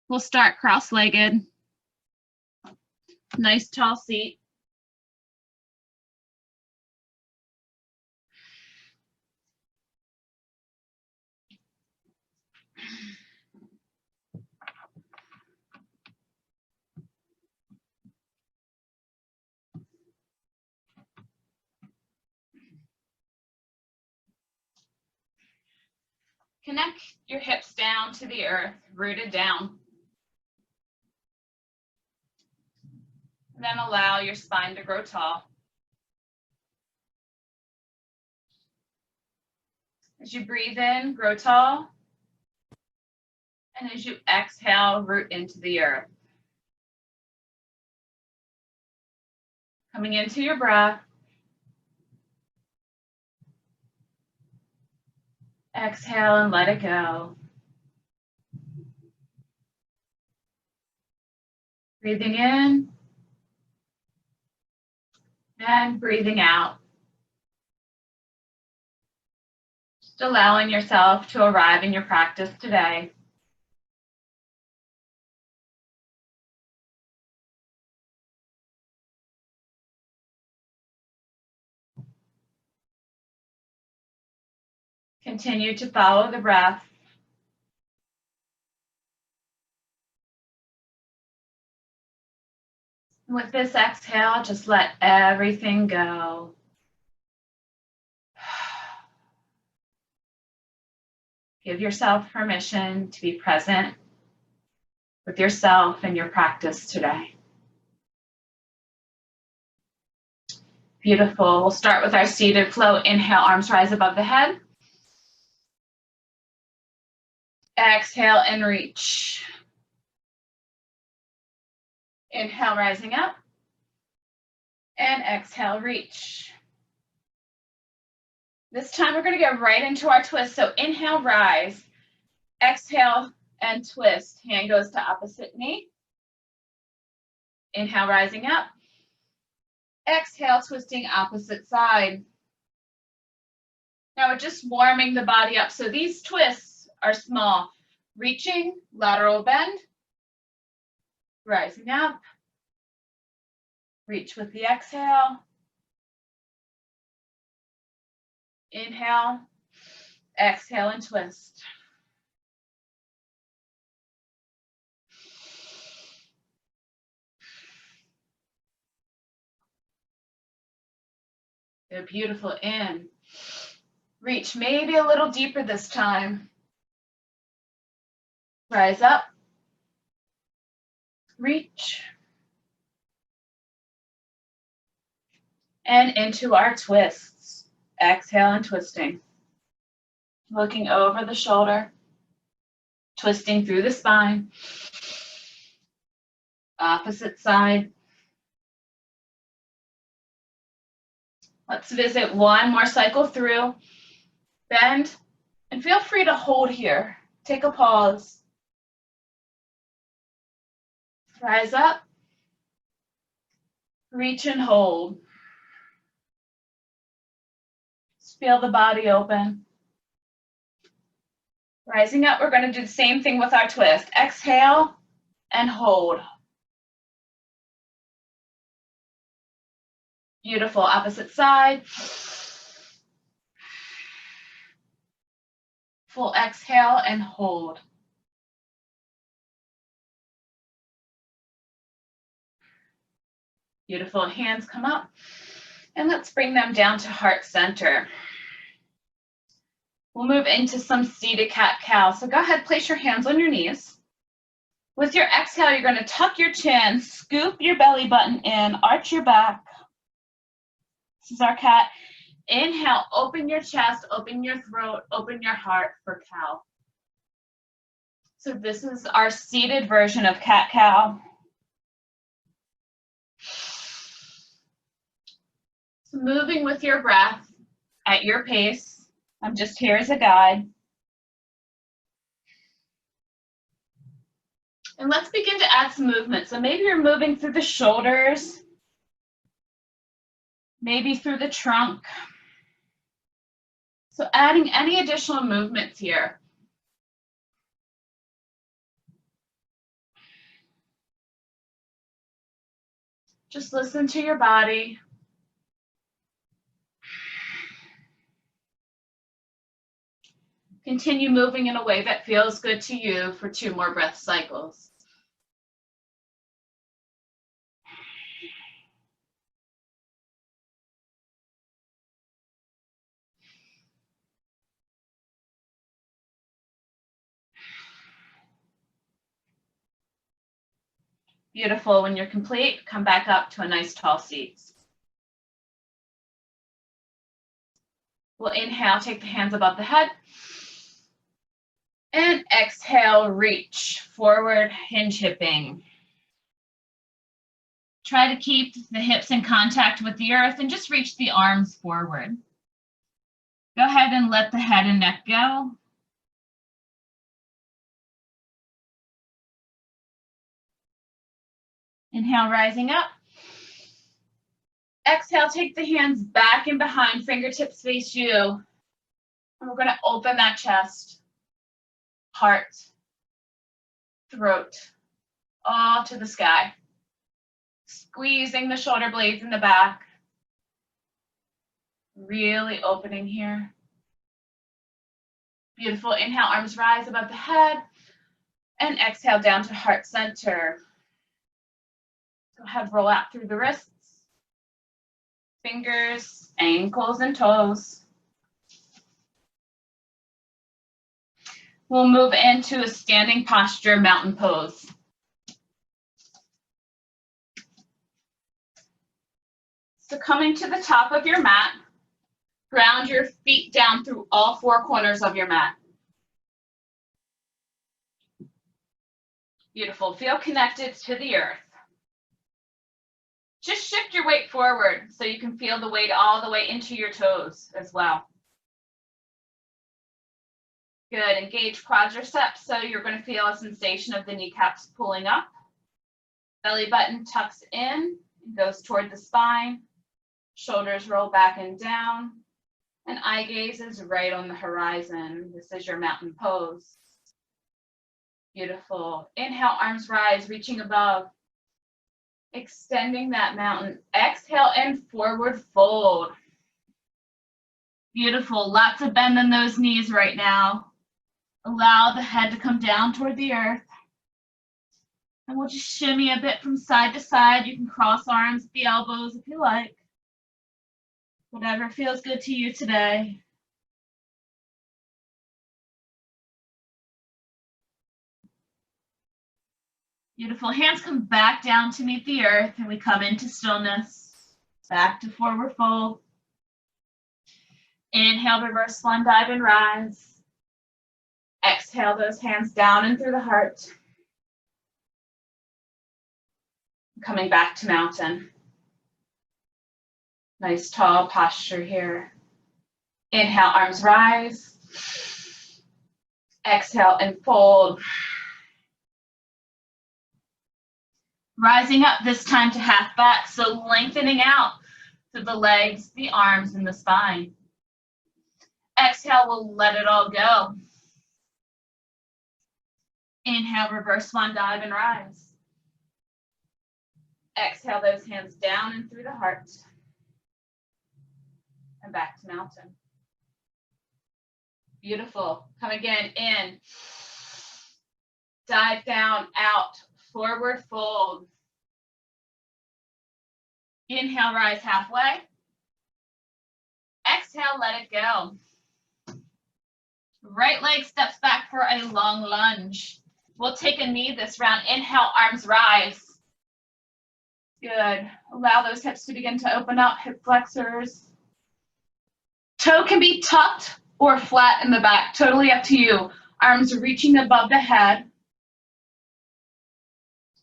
We'll start cross-legged. Nice tall seat. Connect your hips down to the earth, rooted down. Then allow your spine to grow tall. As you breathe in, grow tall. And as you exhale, root into the earth. Coming into your breath. Exhale and let it go. Breathing in and breathing out. Just allowing yourself to arrive in your practice today. Continue to follow the breath. With this exhale, just let everything go. Give yourself permission to be present with yourself and your practice today. Beautiful. We'll start with our seated flow. Inhale, arms rise above the head. Exhale and reach. Inhale, rising up. And exhale, reach. This time we're going to get right into our twist. So inhale, rise. Exhale and twist. Hand goes to opposite knee. Inhale, rising up. Exhale, twisting opposite side. Now we're just warming the body up. So these twists are small. Reaching, lateral bend. Rising up. Reach with the exhale. Inhale, exhale, and twist. Good, beautiful. In. Reach maybe a little deeper this time. Rise up. Reach. And into our twists. Exhale and twisting. Looking over the shoulder. Twisting through the spine. Opposite side. Let's visit one more cycle through. Bend, and feel free to hold here. Take a pause. Rise up. Reach and hold. Just feel the body open. Rising up, we're going to do the same thing with our twist. Exhale and hold. Beautiful. Opposite side. Full exhale and hold. Beautiful. Hands come up. And let's bring them down to heart center. We'll move into some seated cat-cow. So go ahead, place your hands on your knees. With your exhale, you're going to tuck your chin, scoop your belly button in, arch your back. This is our cat. Inhale, open your chest, open your throat, open your heart for cow. So this is our seated version of cat-cow. So moving with your breath at your pace. I'm just here as a guide. And let's begin to add some movement. So maybe you're moving through the shoulders, maybe through the trunk. So adding any additional movements here. Just listen to your body. Continue moving in a way that feels good to you for 2 more breath cycles. Beautiful. When you're complete, come back up to a nice tall seat. We'll inhale, take the hands above the head. And exhale, reach forward, hinge hipping. Try to keep the hips in contact with the earth and just reach the arms forward. Go ahead and let the head and neck go. Inhale, rising up. Exhale, take the hands back and behind, fingertips face you. And we're going to open that chest, heart, throat, all to the sky. Squeezing the shoulder blades in the back. Really opening here. Beautiful. Inhale, arms rise above the head. And exhale down to heart center. Go ahead, roll out through the wrists, fingers, ankles, and toes. We'll move into a standing posture, mountain pose. So coming to the top of your mat, ground your feet down through all 4 corners of your mat. Beautiful. Feel connected to the earth. Just shift your weight forward so you can feel the weight all the way into your toes as well. Good. Engage quadriceps, so you're going to feel a sensation of the kneecaps pulling up. Belly button tucks in and goes toward the spine. Shoulders roll back and down. And eye gaze is right on the horizon. This is your mountain pose. Beautiful. Inhale, arms rise, reaching above. Extending that mountain. Exhale and forward fold. Beautiful. Lots of bend in those knees right now. Allow the head to come down toward the earth. And we'll just shimmy a bit from side to side. You can cross arms at the elbows if you like. Whatever feels good to you today. Beautiful. Hands come back down to meet the earth, and we come into stillness. Back to forward fold. Inhale, reverse swan dive and rise. Exhale those hands down and through the heart. Coming back to mountain. Nice tall posture here. Inhale, arms rise. Exhale and fold. Rising up this time to half back, so lengthening out through the legs, the arms, and the spine. Exhale, we'll let it all go. Inhale, reverse swan dive and rise. Exhale those hands down and through the heart. And back to mountain. Beautiful. Come again in. Dive down, out, forward fold. Inhale, rise halfway. Exhale, let it go. Right leg steps back for a long lunge. We'll take a knee this round. Inhale, arms rise. Good. Allow those hips to begin to open up, hip flexors. Toe can be tucked or flat in the back, totally up to you. Arms reaching above the head.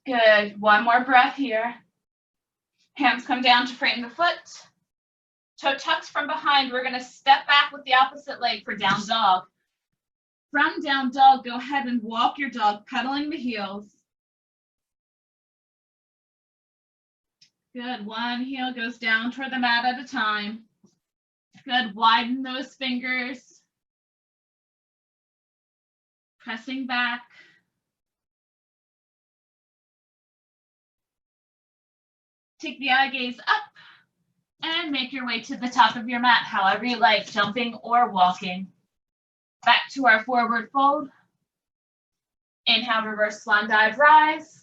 Good. One more breath here. Hands come down to frame the foot. Toe tucks from behind. We're going to step back with the opposite leg for down dog. From down dog, go ahead and walk your dog, pedaling the heels. Good. One heel goes down toward the mat at a time. Good. Widen those fingers. Pressing back. Take the eye gaze up and make your way to the top of your mat, however you like, jumping or walking. Back to our forward fold. Inhale, reverse swan dive, rise.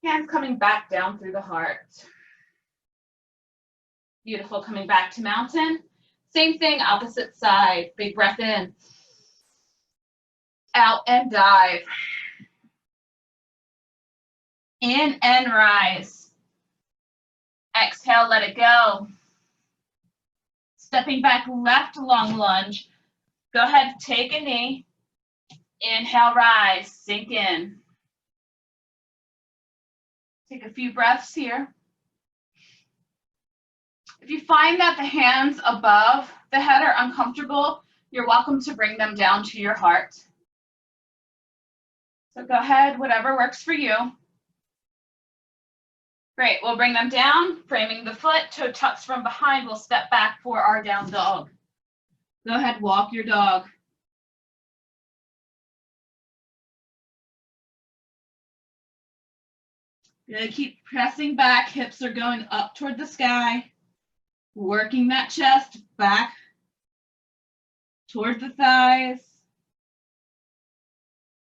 Hands coming back down through the heart. Beautiful, coming back to mountain. Same thing, opposite side. Big breath in. Out and dive. In and rise. Exhale, let it go. Stepping back left, long lunge. Go ahead, take a knee. Inhale, rise, sink in. Take a few breaths here. If you find that the hands above the head are uncomfortable, you're welcome to bring them down to your heart. So go ahead, whatever works for you. Great, we'll bring them down, framing the foot, toe tucks from behind. We'll step back for our down dog. Go ahead, walk your dog. Good, keep pressing back, hips are going up toward the sky. Working that chest back toward the thighs.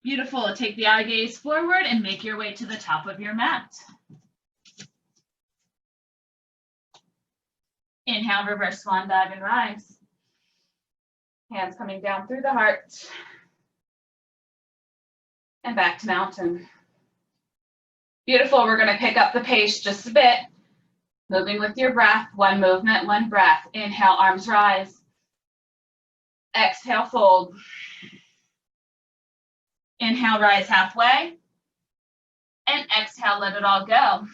Beautiful, take the eye gaze forward and make your way to the top of your mat. Inhale, reverse swan dive and rise. Hands coming down through the heart. And back to mountain. Beautiful, we're gonna pick up the pace just a bit. Moving with your breath, one movement, one breath. Inhale, arms rise. Exhale, fold. Inhale, rise halfway. And exhale, let it all go.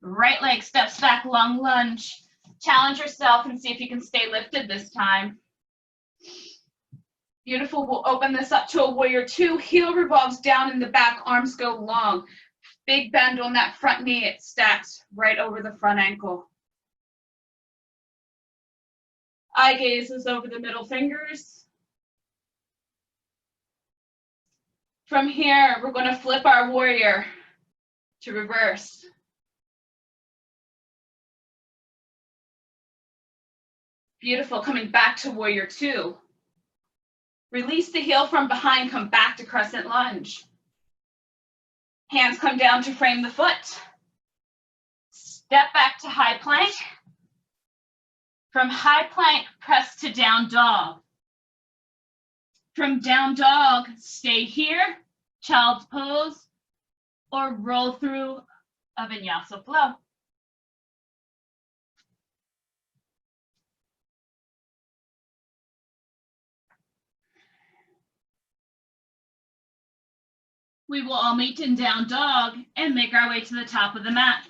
Right leg steps back, long lunge. Challenge yourself and see if you can stay lifted this time. Beautiful, we'll open this up to a warrior two. Heel revolves down in the back, arms go long. Big bend on that front knee, it stacks right over the front ankle. Eye gaze is over the middle fingers. From here, we're going to flip our warrior to reverse. Beautiful, coming back to warrior two. Release the heel from behind, come back to crescent lunge. Hands come down to frame the foot. Step back to high plank. From high plank, press to down dog. From down dog, stay here, child's pose, or roll through a vinyasa flow. We will all meet in down dog and make our way to the top of the mat.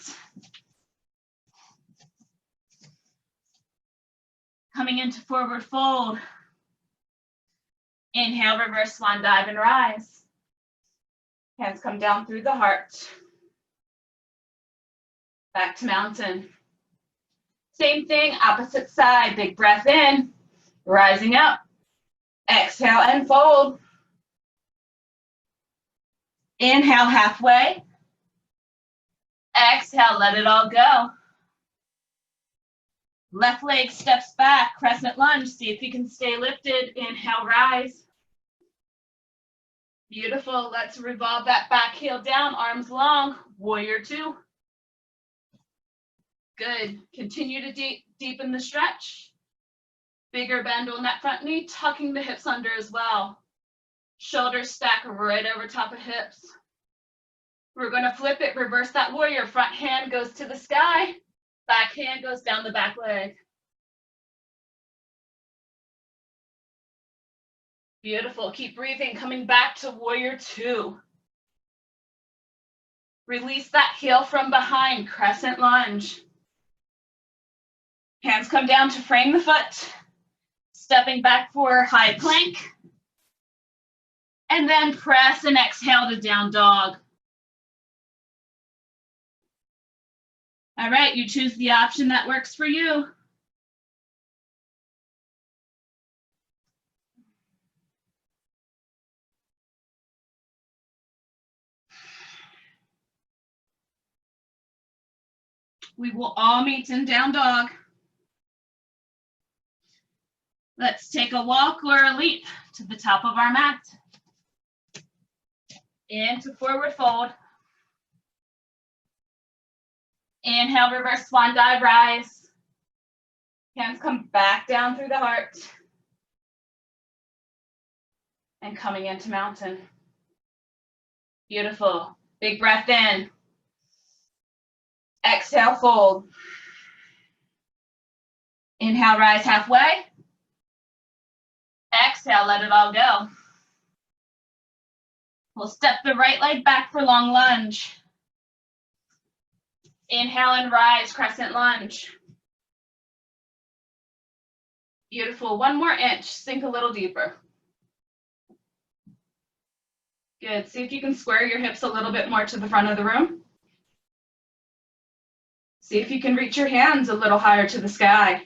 Coming into forward fold. Inhale, reverse swan dive and rise. Hands come down through the heart. Back to mountain. Same thing, opposite side. Big breath in, rising up. Exhale and fold. Inhale halfway. Exhale, let it all go. Left leg steps back, crescent lunge. See if you can stay lifted. Inhale, rise. Beautiful. Let's revolve that back heel down, arms long. Warrior two. Good. Continue to deepen the stretch. Bigger bend on that front knee, tucking the hips under as well. Shoulders stack right over top of hips. We're going to flip it, reverse that warrior. Front hand goes to the sky. Back hand goes down the back leg. Beautiful. Keep breathing. Coming back to warrior two. Release that heel from behind. Crescent lunge. Hands come down to frame the foot. Stepping back for high plank. And then press and exhale to down dog. All right, you choose the option that works for you. We will all meet in down dog. Let's take a walk or a leap to the top of our mat. Into forward fold. Inhale, reverse swan dive, rise. Hands come back down through the heart. And coming into mountain. Beautiful. Big breath in. Exhale, fold. Inhale, rise halfway. Exhale, let it all go. We'll step the right leg back for long lunge. Inhale and rise, crescent lunge. Beautiful. One more inch, sink a little deeper. Good. See if you can square your hips a little bit more to the front of the room. See if you can reach your hands a little higher to the sky.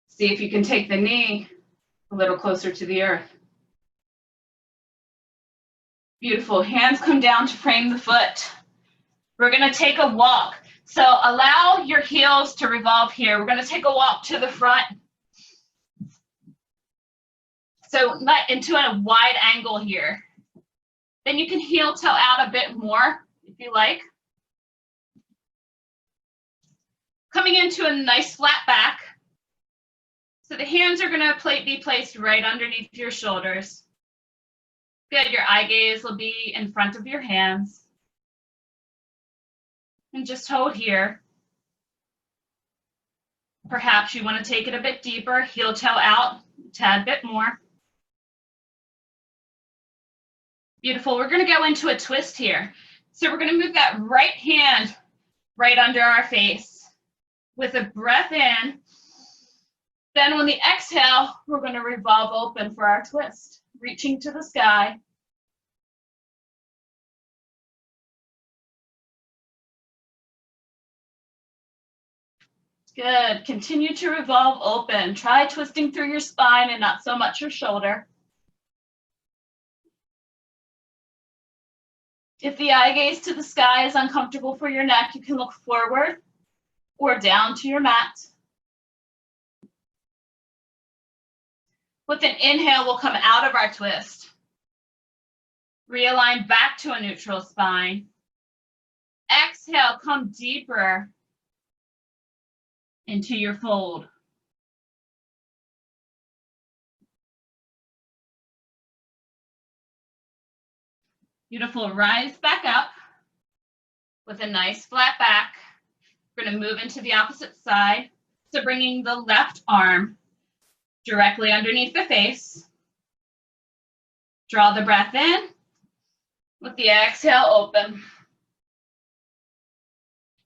See if you can take the knee a little closer to the earth. Beautiful. Hands come down to frame the foot. We're going to take a walk. So allow your heels to revolve here. We're going to take a walk to the front. So into a wide angle here. Then you can heel toe out a bit more if you like. Coming into a nice flat back. So the hands are going to be placed right underneath your shoulders. Good, your eye gaze will be in front of your hands. And just hold here. Perhaps you want to take it a bit deeper, heel toe out a tad bit more. Beautiful, we're going to go into a twist here. So we're going to move that right hand right under our face with a breath in. Then on the exhale, we're going to revolve open for our twist, reaching to the sky. Good. Continue to revolve open. Try twisting through your spine and not so much your shoulder. If the eye gaze to the sky is uncomfortable for your neck, you can look forward or down to your mat. With an inhale, we'll come out of our twist. Realign back to a neutral spine. Exhale, come deeper into your fold. Beautiful. Rise back up with a nice flat back. We're going to move into the opposite side. So bringing the left arm directly underneath the face. Draw the breath in. With the exhale, open.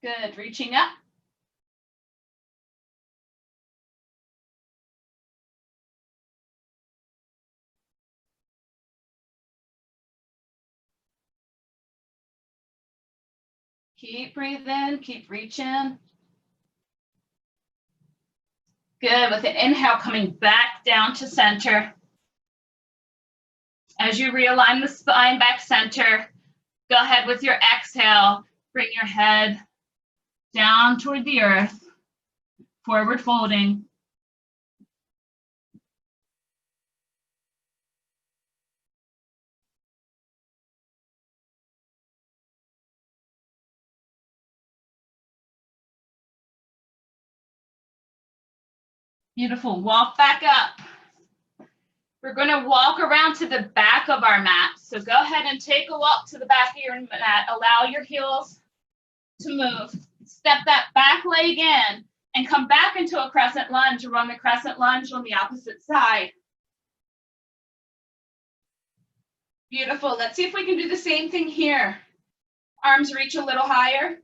Good. Reaching up. Keep breathing, keep reaching. Good, with an inhale coming back down to center. As you realign the spine back center, go ahead with your exhale. Bring your head down toward the earth, forward folding. Beautiful. Walk back up. We're going to walk around to the back of our mat. So go ahead and take a walk to the back of your mat. Allow your heels to move. Step that back leg in and come back into a crescent lunge. Run the crescent lunge on the opposite side. Beautiful. Let's see if we can do the same thing here. Arms reach a little higher.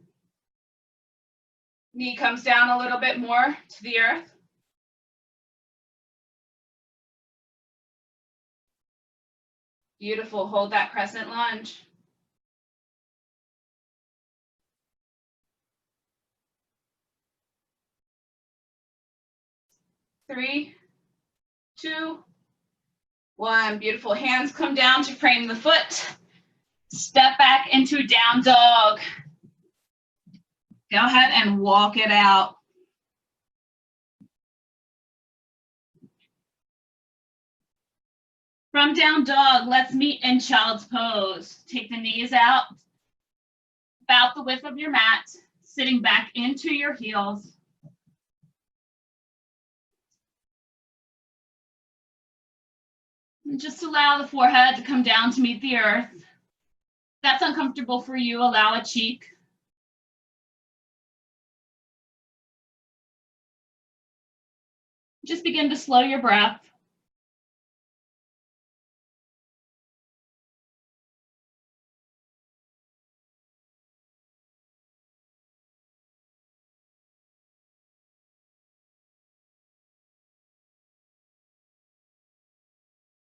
Knee comes down a little bit more to the earth. Beautiful. Hold that crescent lunge. Three, two, one. Beautiful. Hands come down to frame the foot. Step back into down dog. Go ahead and walk it out. From down dog, let's meet in child's pose. Take the knees out, about the width of your mat, sitting back into your heels. And just allow the forehead to come down to meet the earth. If that's uncomfortable for you, allow a cheek. Just begin to slow your breath.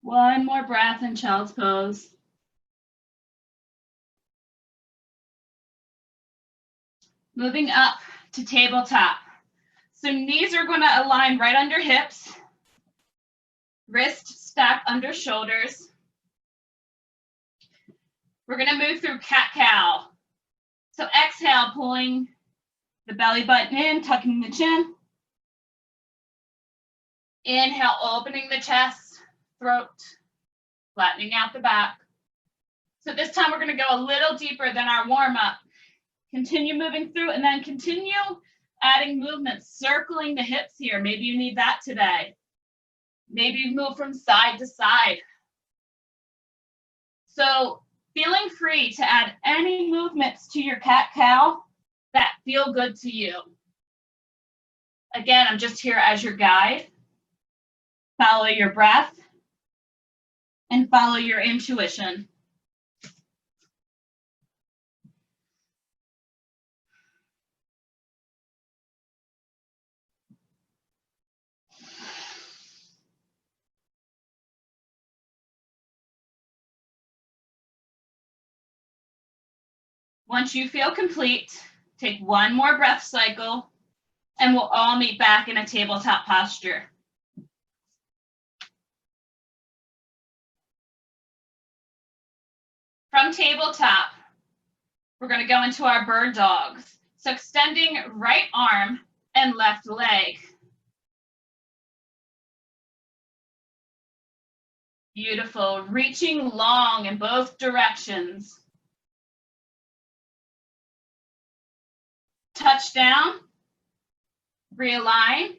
One more breath in child's pose. Moving up to tabletop. So knees are going to align right under hips. Wrists stack under shoulders. We're going to move through cat-cow. So exhale, pulling the belly button in, tucking the chin. Inhale, opening the chest, throat, flattening out the back. So this time we're going to go a little deeper than our warm-up. Continue moving through and then continue adding movement, circling the hips here. Maybe you need that today. Maybe you move from side to side. So feeling free to add any movements to your cat-cow that feel good to you. Again, I'm just here as your guide. Follow your breath and follow your intuition. Once you feel complete, take one more breath cycle, and we'll all meet back in a tabletop posture. From tabletop, we're going to go into our bird dogs. So extending right arm and left leg. Beautiful, reaching long in both directions. Touch down, realign,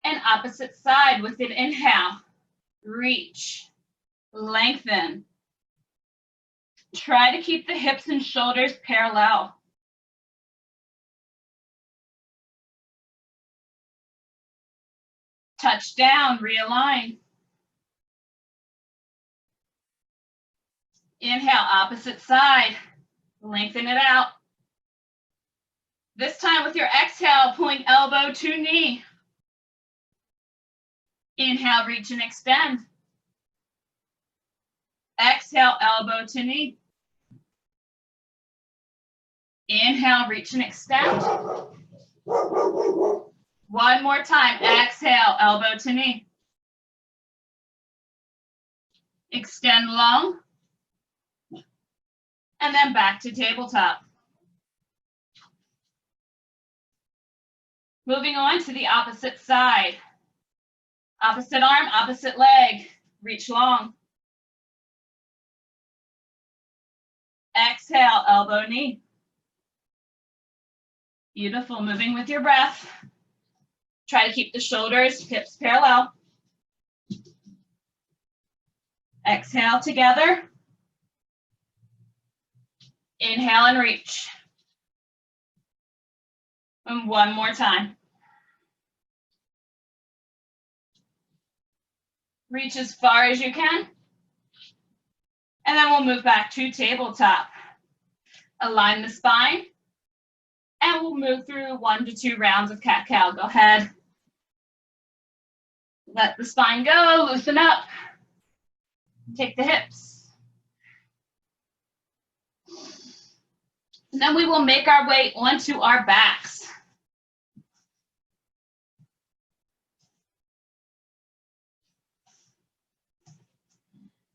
and opposite side with an inhale. Reach, lengthen. Try to keep the hips and shoulders parallel. Touch down, realign. Inhale, opposite side, lengthen it out. This time with your exhale, pulling elbow to knee. Inhale, reach and extend. Exhale, elbow to knee. Inhale, reach and extend. One more time, exhale, elbow to knee. Extend long. And then back to tabletop. Moving on to the opposite side. Opposite arm, opposite leg. Reach long. Exhale, elbow, knee. Beautiful, moving with your breath. Try to keep the shoulders, hips parallel. Exhale together. Inhale and reach. And one more time. Reach as far as you can. And then we'll move back to tabletop. Align the spine. And we'll move through 1 to 2 rounds of cat-cow. Go ahead. Let the spine go, loosen up. Take the hips. And then we will make our way onto our backs.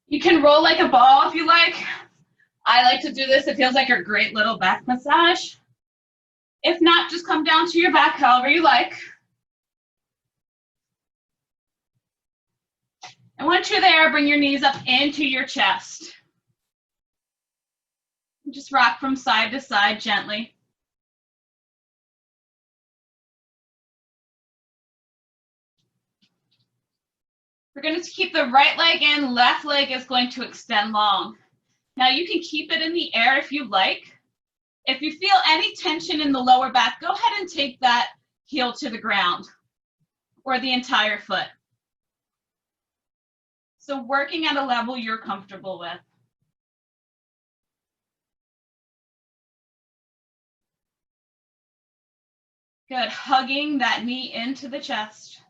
You can roll like a ball if you like. I like to do this. It feels like a great little back massage. If not, just come down to your back however you like. And once you're there, bring your knees up into your chest. Just rock from side to side gently. We're going to keep the right leg in, left leg is going to extend long. Now you can keep it in the air if you like. If you feel any tension in the lower back, go ahead and take that heel to the ground or the entire foot. So working at a level you're comfortable with. Good, hugging that knee into the chest.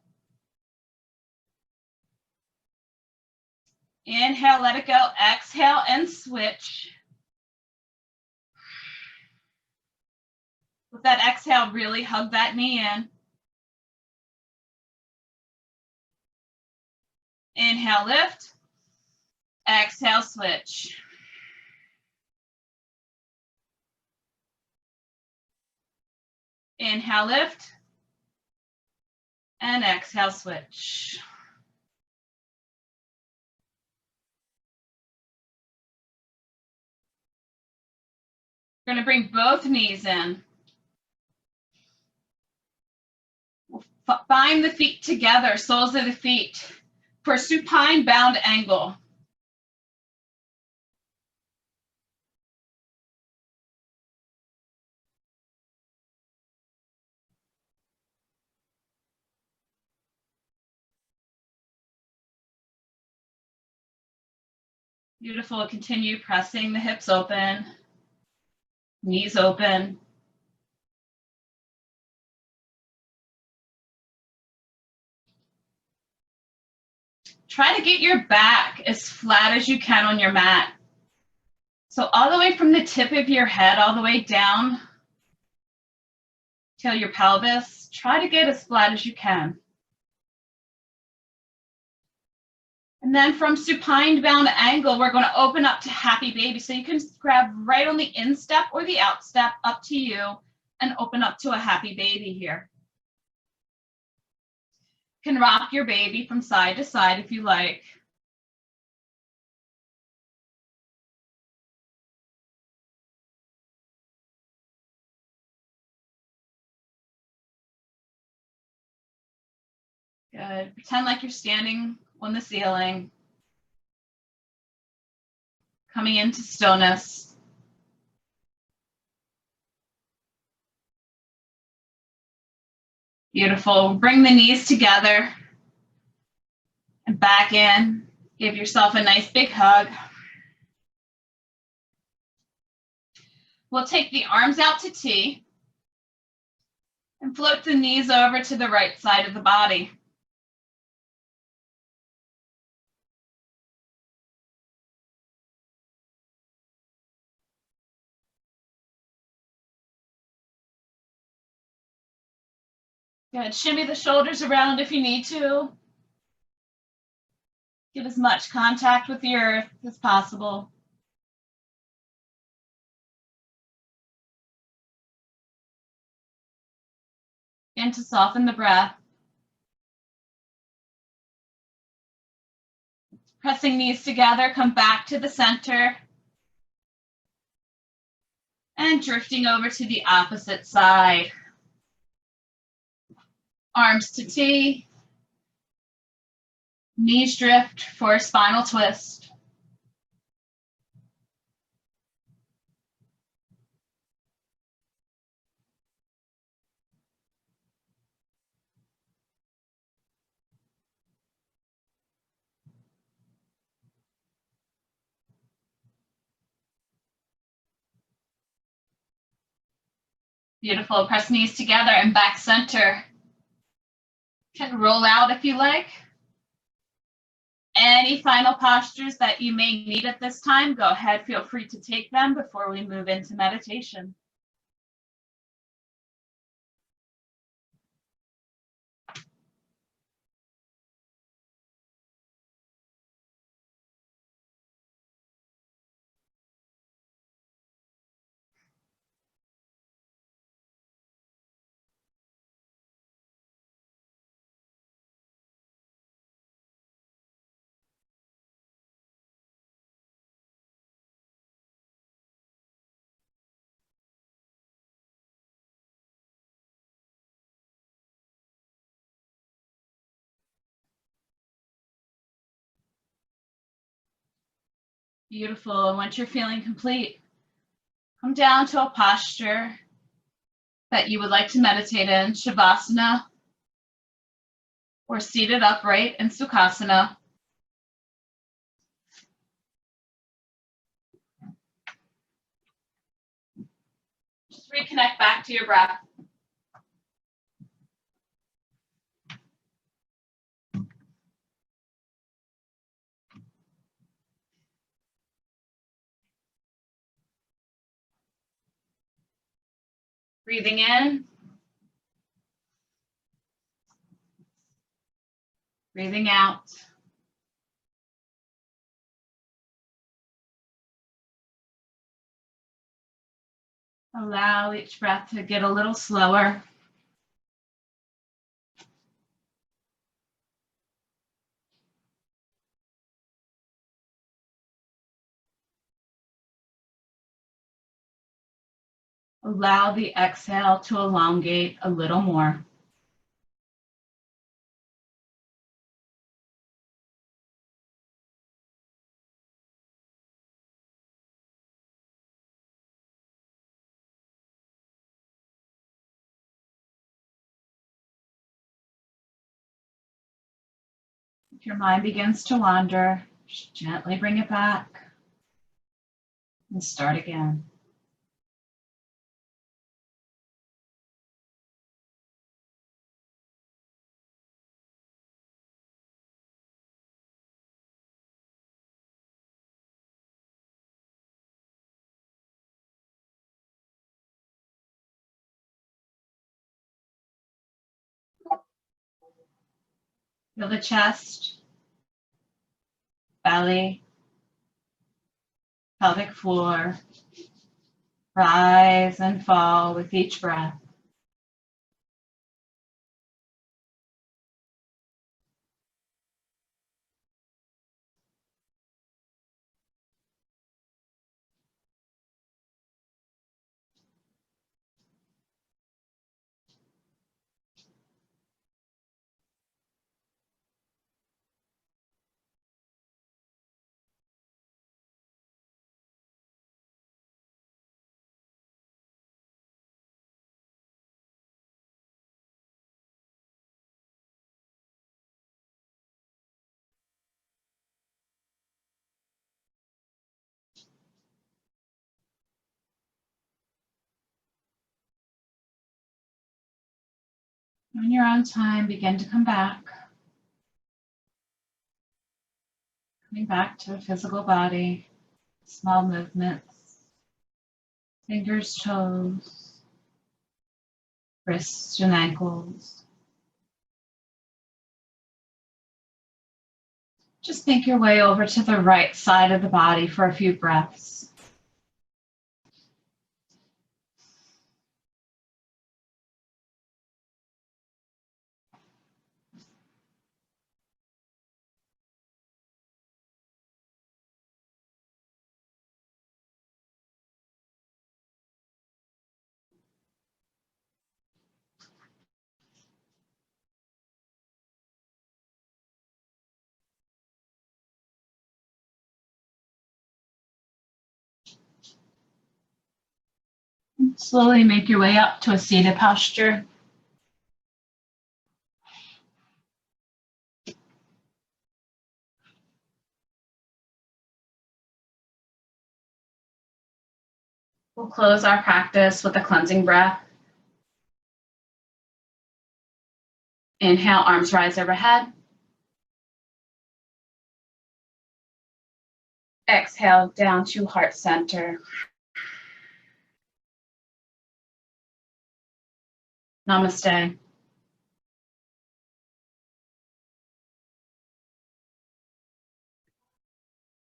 Inhale, let it go. Exhale and switch. With that exhale, really hug that knee in. Inhale, lift. Exhale, switch. Inhale, lift. And exhale, switch. We're going to bring both knees in. Bind the feet together, soles of the feet, for supine bound angle. Beautiful. Continue pressing the hips open, knees open. Try to get your back as flat as you can on your mat. So all the way from the tip of your head, all the way down to your pelvis, try to get as flat as you can. And then from supine bound angle, we're going to open up to happy baby. So you can grab right on the instep or the outstep, up to you, and open up to a happy baby here. You can rock your baby from side to side if you like. Good. Pretend like you're standing on the ceiling, coming into stillness. Beautiful. Bring the knees together and back in. Give yourself a nice big hug. We'll take the arms out to T and float the knees over to the right side of the body. Good. Shimmy the shoulders around if you need to. Get as much contact with the earth as possible. And to soften the breath. Pressing knees together, come back to the center. And drifting over to the opposite side. Arms to T. Knees drift for a spinal twist. Beautiful. Press knees together and back center. Can roll out if you like. Any final postures that you may need at this time, go ahead, feel free to take them before we move into meditation. Beautiful. And once you're feeling complete, come down to a posture that you would like to meditate in, Shavasana, or seated upright in Sukhasana. Just reconnect back to your breath. Breathing in. Breathing out. Allow each breath to get a little slower. Allow the exhale to elongate a little more. If your mind begins to wander, just gently bring it back and start again. Feel the chest, belly, pelvic floor rise and fall with each breath. On your own time, begin to come back. Coming back to the physical body, small movements, fingers, toes, wrists and ankles. Just make your way over to the right side of the body for a few breaths. Slowly make your way up to a seated posture. We'll close our practice with a cleansing breath. Inhale, arms rise overhead. Exhale, down to heart center. Namaste.